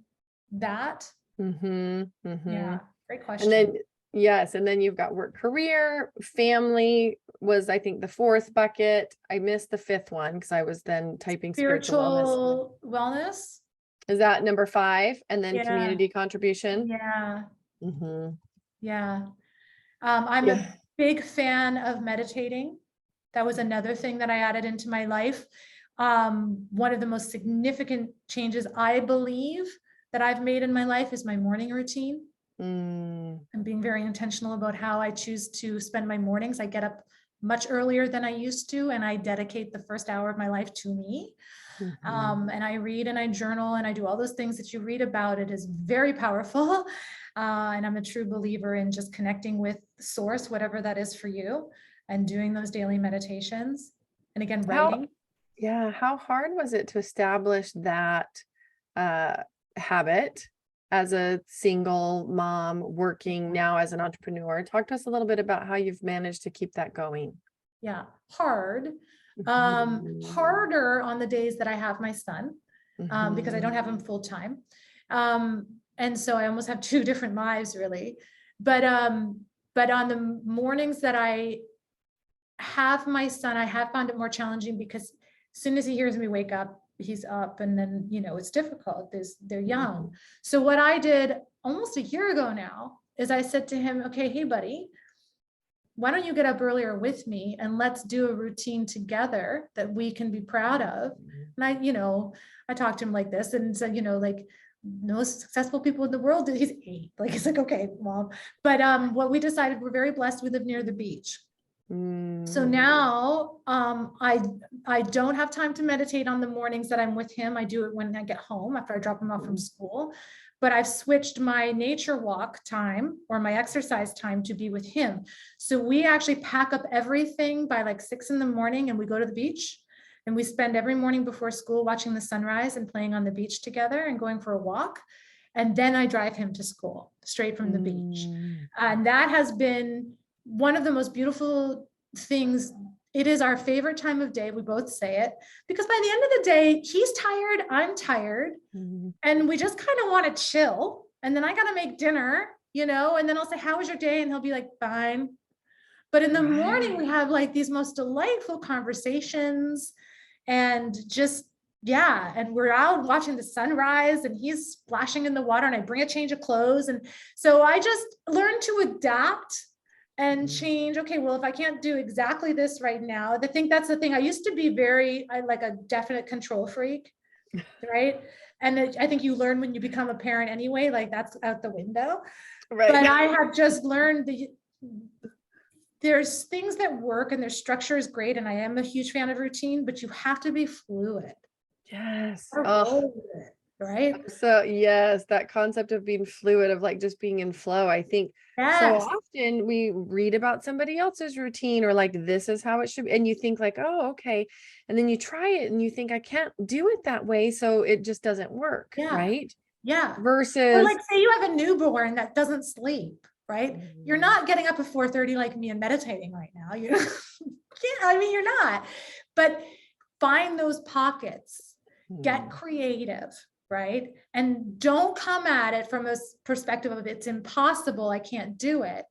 Speaker 2: that. Yeah, great question.
Speaker 1: And then, yes, and then you've got work, career, family was, I think, the fourth bucket. I missed the fifth one because I was then typing spiritual wellness.
Speaker 2: Wellness.
Speaker 1: Is that number 5? And then
Speaker 2: Yeah.
Speaker 1: community contribution.
Speaker 2: Yeah.
Speaker 1: Mm-hmm.
Speaker 2: Yeah. I'm a big fan of meditating. That was another thing that I added into my life. One of the most significant changes I believe that I've made in my life is my morning routine. I'm being very intentional about how I choose to spend my mornings. I get up much earlier than I used to, and I dedicate the first hour of my life to me. And I read and I journal and I do all those things that you read about. It is very powerful. And I'm a true believer in just connecting with source, whatever that is for you, and doing those daily meditations. And again, writing.
Speaker 1: How hard was it to establish that habit as a single mom working now as an entrepreneur? Talk to us a little bit about how you've managed to keep that going.
Speaker 2: Yeah, hard. Harder on the days that I have my son, because I don't have him full time. And so I almost have 2 different lives really. But on the mornings that I have my son, I have found it more challenging because as soon as he hears me wake up, he's up, and then, it's difficult. They're young. So what I did almost a year ago now is I said to him, okay, hey buddy, why don't you get up earlier with me and let's do a routine together that we can be proud of. And I talked to him like this and said, like most successful people in the world, he's 8, like, he's like, okay, mom. But what we decided, we're very blessed. We live near the beach. So now I don't have time to meditate on the mornings that I'm with him. I do it when I get home after I drop him off from school. But I've switched my nature walk time or my exercise time to be with him. So we actually pack up everything by like 6 in the morning and we go to the beach, and we spend every morning before school watching the sunrise and playing on the beach together and going for a walk. And then I drive him to school straight from the beach. And that has been one of the most beautiful things. It is our favorite time of day. We both say it because by the end of the day, he's tired, I'm tired, and we just kind of want to chill. And then I got to make dinner, and then I'll say, how was your day? And he'll be like, fine. But in the morning, we have like these most delightful conversations and just, and we're out watching the sunrise and he's splashing in the water and I bring a change of clothes. And so I just learned to adapt and change. Okay, well, if I can't do exactly this right now, I think that's the thing. I used to be like a definite control freak, right? And I think you learn when you become a parent anyway, like that's out the window. Right. But I have just learned there's things that work and their structure is great. And I am a huge fan of routine, but you have to be fluid.
Speaker 1: Yes.
Speaker 2: Right.
Speaker 1: So yes, that concept of being fluid, of like just being in flow. I think so often we read about somebody else's routine or like, this is how it should be. And you think like, oh, okay. And then you try it and you think, I can't do it that way. So it just doesn't work. Right.
Speaker 2: Yeah.
Speaker 1: Versus,
Speaker 2: or like say you have a newborn that doesn't sleep, right? You're not getting up at 4:30 like me and meditating right now. You're not. But find those pockets, get creative, right? And don't come at it from a perspective of it's impossible, I can't do it.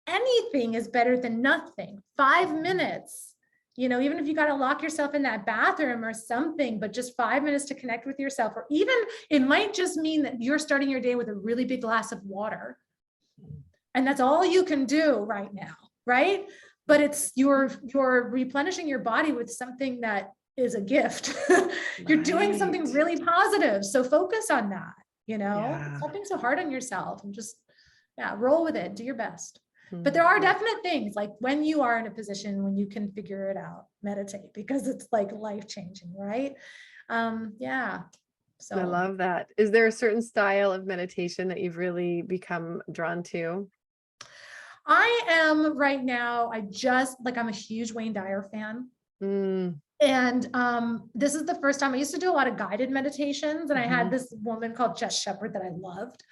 Speaker 2: Anything is better than nothing. 5 minutes, even if you got to lock yourself in that bathroom or something, but just 5 minutes to connect with yourself, or even it might just mean that you're starting your day with a really big glass of water. And that's all you can do right now, right? But it's you're replenishing your body with something that is a gift. You're doing something really positive. So focus on that, Stop being so hard on yourself and just, roll with it, do your best. But there are definite things like when you are in a position when you can figure it out, meditate, because it's like life-changing, right?
Speaker 1: I
Speaker 2: So
Speaker 1: love that. Is there a certain style of meditation that you've really become drawn to?
Speaker 2: I am right now, I'm a huge Wayne Dyer fan.
Speaker 1: Mm,
Speaker 2: And this is the first time. I used to do a lot of guided meditations, and I had
Speaker 1: mhm.
Speaker 2: this woman called Jess Shepherd that I loved.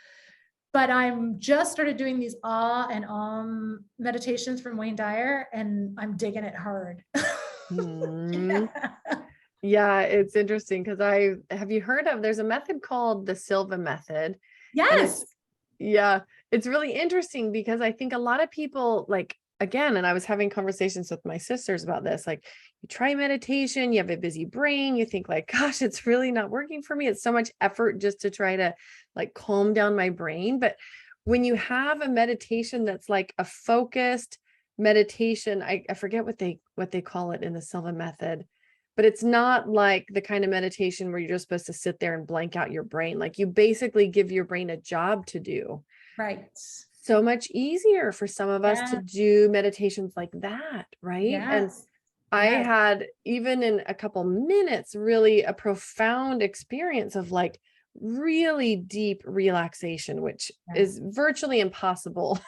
Speaker 2: But I'm just started doing these awe and meditations from Wayne Dyer, and I'm digging it hard.
Speaker 1: Mm.
Speaker 2: Yeah.
Speaker 1: Yeah, it's interesting because have you heard of, there's a method called the Silva method, and
Speaker 2: Yes.
Speaker 1: yeah, it's really interesting because I think a lot of people like, again, and I was having conversations with my sisters about this, like you try meditation, you have a busy brain, you think like, gosh, it's really not working for me. It's so much effort just to try to like calm down my brain. But when you have a meditation that's like a focused meditation, I forget what they call it in the Silva method, but it's not like the kind of meditation where you're just supposed to sit there and blank out your brain. Like you basically give your brain a job to do.
Speaker 2: Right.
Speaker 1: So much easier for some of us to
Speaker 2: Yeah.
Speaker 1: do meditations like that, right? And
Speaker 2: Yes.
Speaker 1: I
Speaker 2: Yes.
Speaker 1: had, even in a couple minutes, really a profound experience of like really deep relaxation, which
Speaker 2: Yeah.
Speaker 1: is virtually impossible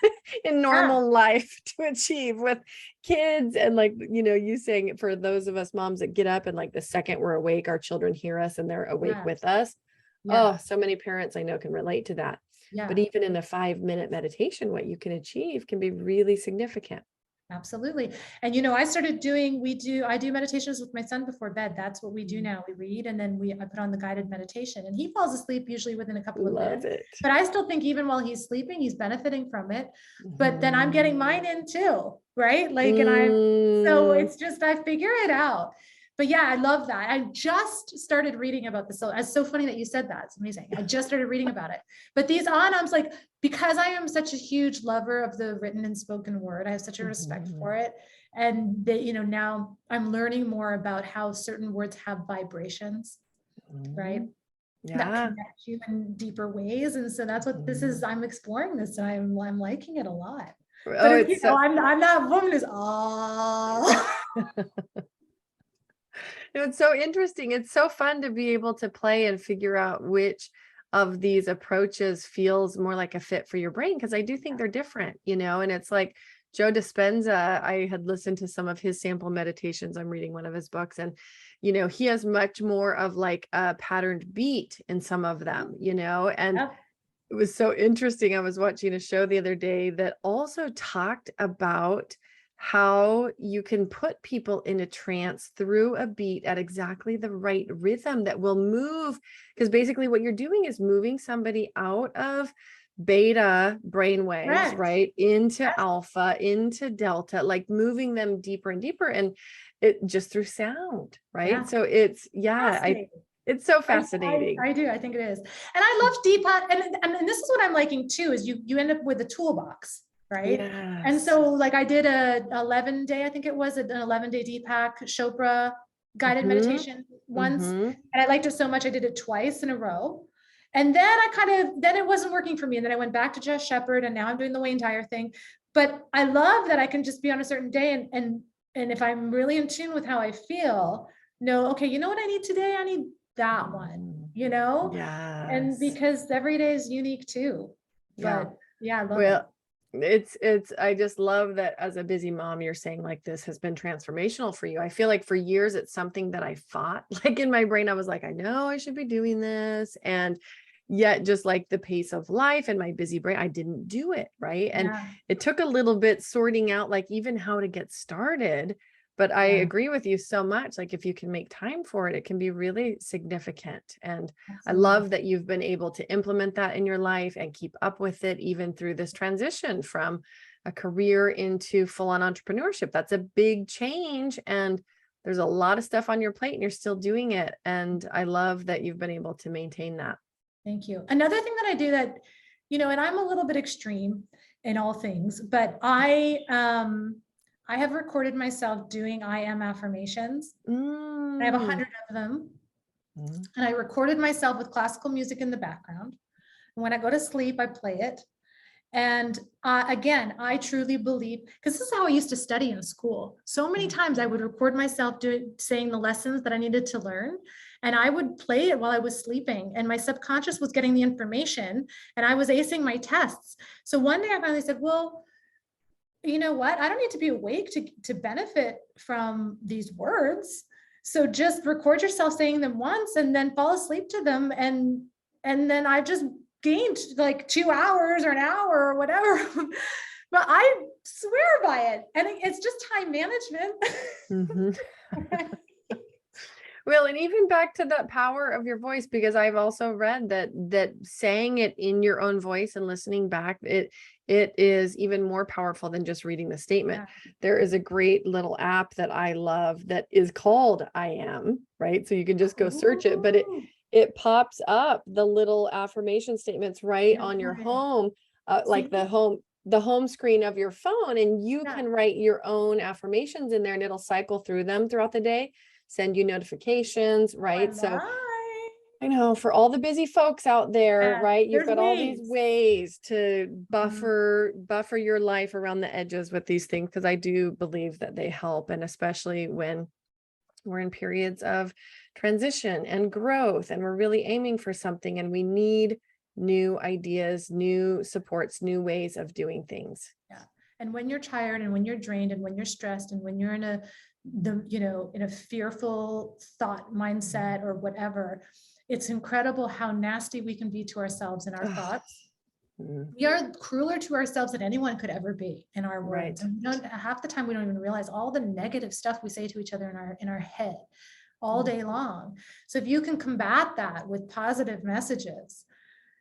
Speaker 1: in
Speaker 2: Yeah.
Speaker 1: normal life to achieve with kids. And like, you saying it, for those of us moms that get up and like the second we're awake, our children hear us and they're awake
Speaker 2: Yeah.
Speaker 1: with us.
Speaker 2: Yeah.
Speaker 1: Oh, so many parents I know can relate to that. But
Speaker 2: Yeah.
Speaker 1: even in a 5-minute meditation, what you can achieve can be really significant.
Speaker 2: Absolutely. And I started I do meditations with my son before bed. That's what we do now. We read, and then I put on the guided meditation, and he falls asleep usually within a couple of
Speaker 1: Love
Speaker 2: minutes.
Speaker 1: it.
Speaker 2: But I still think even while he's sleeping, he's benefiting from it. But then I'm
Speaker 1: Mhm.
Speaker 2: getting mine in too, right? Like, so
Speaker 1: Mm,
Speaker 2: it's just, I figure it out. But yeah, I love that. I just started reading about this. So it's so funny that you said that. It's amazing. I just started reading about it. But these anams, like, because I am such a huge lover of the written and spoken word, I have such a respect
Speaker 1: mhm,
Speaker 2: for it. And now I'm learning more about how certain words have vibrations, right?
Speaker 1: mhm.
Speaker 2: That
Speaker 1: Yeah.
Speaker 2: connect you in deeper ways. And so that's what this is.
Speaker 1: Mhm.
Speaker 2: I'm exploring this, and I'm liking it a lot. But
Speaker 1: Oh, it's so
Speaker 2: I'm that woman who's
Speaker 1: it's so interesting. It's so fun to be able to play and figure out which of these approaches feels more like a fit for your brain, because I do think they're different, and it's like Joe Dispenza, I had listened to some of his sample meditations. I'm reading one of his books, and he has much more of like a patterned beat in some of them, and
Speaker 2: Yep.
Speaker 1: it was so interesting. I was watching a show the other day that also talked about how you can put people in a trance through a beat at exactly the right rhythm that will move. Because basically, what you're doing is moving somebody out of beta brainwaves,
Speaker 2: Correct.
Speaker 1: right, into alpha, into delta, like moving them deeper and deeper, and it just through sound, right?
Speaker 2: Yeah.
Speaker 1: So
Speaker 2: Fascinating.
Speaker 1: it's so
Speaker 2: I,
Speaker 1: fascinating.
Speaker 2: I do. I think it is. And I love Deepak. And this is what I'm liking too, is you end up with a toolbox, right? And
Speaker 1: Yes.
Speaker 2: so like I did a 11-day, I think it was an 11-day Deepak Chopra guided
Speaker 1: Mhm.
Speaker 2: meditation once.
Speaker 1: Mhm.
Speaker 2: And I liked it so much, I did it twice in a row. And then then it wasn't working for me. And then I went back to Jess Shepherd, and now I'm doing the Wayne Dyer thing. But I love that I can just be on a certain day, and if I'm really in tune with how I feel, know, okay, you know what I need today? I need that one,
Speaker 1: Mhm.
Speaker 2: and
Speaker 1: Yes.
Speaker 2: because every day is unique too.
Speaker 1: Yeah.
Speaker 2: But yeah, I love it.
Speaker 1: Well, I just love that as a busy mom, you're saying like this has been transformational for you. I feel like for years it's something that I fought. Like in my brain, I was like, I know I should be doing this. And yet just like the pace of life and my busy brain, I didn't do it. Right. And
Speaker 2: Yeah,
Speaker 1: it took a little bit sorting out like even how to get started. But I
Speaker 2: yeah,
Speaker 1: agree with you so much. Like if you can make time for it, it can be really significant. And I
Speaker 2: absolutely.
Speaker 1: love that you've been able to implement that in your life and keep up with it, even through this transition from a career into full-on entrepreneurship. That's a big change. And there's a lot of stuff on your plate and you're still doing it. And I love that you've been able to maintain that.
Speaker 2: Thank you. Another thing that I do that, and I'm a little bit extreme in all things, but I have recorded myself doing I am affirmations. I have
Speaker 1: Mm,
Speaker 2: 100 of them.
Speaker 1: mm,
Speaker 2: And I recorded myself with classical music in the background. And when I go to sleep, I play it. And again, I truly believe, because this is how I used to study in school. So many
Speaker 1: mm,
Speaker 2: times I would record myself saying the lessons that I needed to learn. And I would play it while I was sleeping, and my subconscious was getting the information, and I was acing my tests. So one day I finally said, well, you know what? I don't need to be awake to benefit from these words. So just record yourself saying them once and then fall asleep to them. And then I just gained like 2 hours or an hour or whatever. But I swear by it. And it's just time management.
Speaker 1: Mm-hmm. Well, and even back to that power of your voice, because I've also read that saying it in your own voice and listening back, it is even more powerful than just reading the statement.
Speaker 2: Yeah.
Speaker 1: There is a great little app that I love that is called I Am, right? So you can just go search it, but it pops up the little affirmation statements right on your home, like the home screen of your phone, and you can write your own affirmations in there, and it'll cycle through them throughout the day, send you notifications, right? So I know for all the busy folks out there, right? You've got all these ways to buffer your life around the edges with these things, because I do believe that they help. And especially when we're in periods of transition and growth, and we're really aiming for something, and we need new ideas, new supports, new ways of doing things.
Speaker 2: Yeah. And when you're tired, and when you're drained, and when you're stressed, and when you're in a fearful thought mindset or whatever, it's incredible how nasty we can be to ourselves in our thoughts. We are crueler to ourselves than anyone could ever be in our words. And half the time we don't even realize all the negative stuff we say to each other in our head all day long. So if you can combat that with positive messages,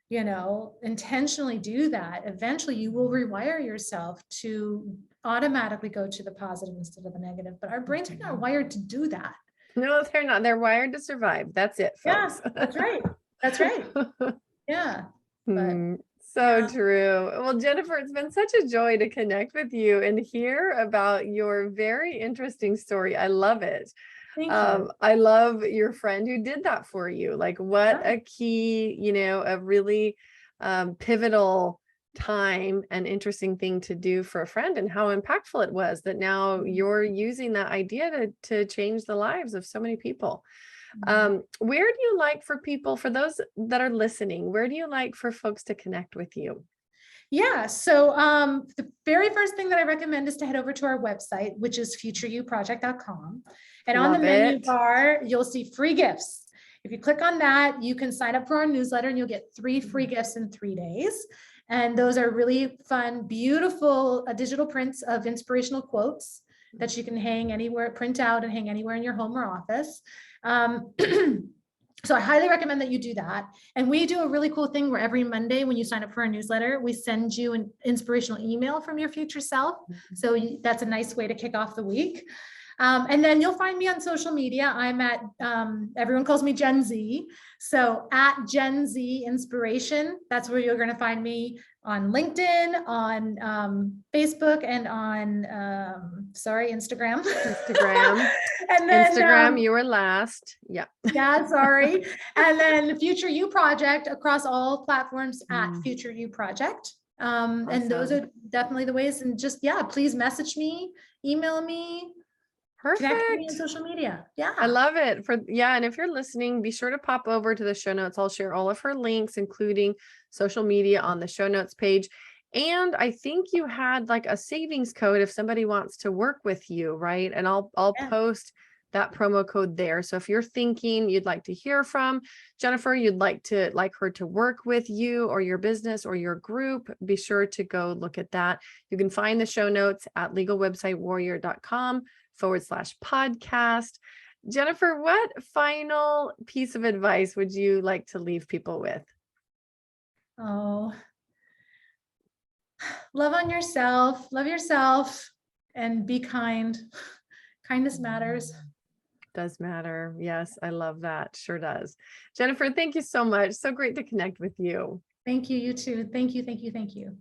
Speaker 2: intentionally do that, eventually you will rewire yourself to automatically go to the positive instead of the negative. But our brains are not wired to do that.
Speaker 1: No, they're not. They're wired to survive. That's it, folks.
Speaker 2: Yeah, that's right. That's right. Yeah. But,
Speaker 1: so true. Well, Jennifer, it's been such a joy to connect with you and hear about your very interesting story. I love it.
Speaker 2: Thank you.
Speaker 1: I love your friend who did that for you. Like, what a key, a really pivotal time and interesting thing to do for a friend, and how impactful it was that now you're using that idea to change the lives of so many people. Where do you like for people, for those that are listening, where do you like for folks to connect with you?
Speaker 2: Yeah. So the very first thing that I recommend is to head over to our website, which is futureyouproject.com. And on the menu bar, you'll see free gifts. If you click on that, you can sign up for our newsletter, and you'll get 3 free gifts in 3 days. And those are really fun, beautiful digital prints of inspirational quotes that you can hang anywhere, print out and hang anywhere in your home or office. So I highly recommend that you do that. And we do a really cool thing where every Monday when you sign up for our newsletter, we send you an inspirational email from your future self. So that's a nice way to kick off the week. And then you'll find me on social media. I'm at, everyone calls me Gen Z. So at Gen Z Inspiration, that's where you're going to find me on LinkedIn, on Facebook, and on, Instagram. And then
Speaker 1: Instagram, you were last. Yeah.
Speaker 2: Yeah, sorry. And then Future You Project across all platforms at Future You Project. And those are definitely the ways. And just, please message me, email me.
Speaker 1: Perfect.
Speaker 2: Connect with me on social media. Yeah.
Speaker 1: I love it. And if you're listening, be sure to pop over to the show notes. I'll share all of her links, including social media, on the show notes page. And I think you had like a savings code if somebody wants to work with you, right? And I'll post that promo code there. So if you're thinking you'd like to hear from Jennifer, you'd like her to work with you or your business or your group, be sure to go look at that. You can find the show notes at legalwebsitewarrior.com/podcast. Jennifer, what final piece of advice would you like to leave people with?
Speaker 2: Oh, love yourself, and be kind. Kindness matters.
Speaker 1: Does matter. Yes, I love that. Sure does. Jennifer, thank you so much. So great to connect with you.
Speaker 2: Thank you. You too. Thank you. Thank you. Thank you.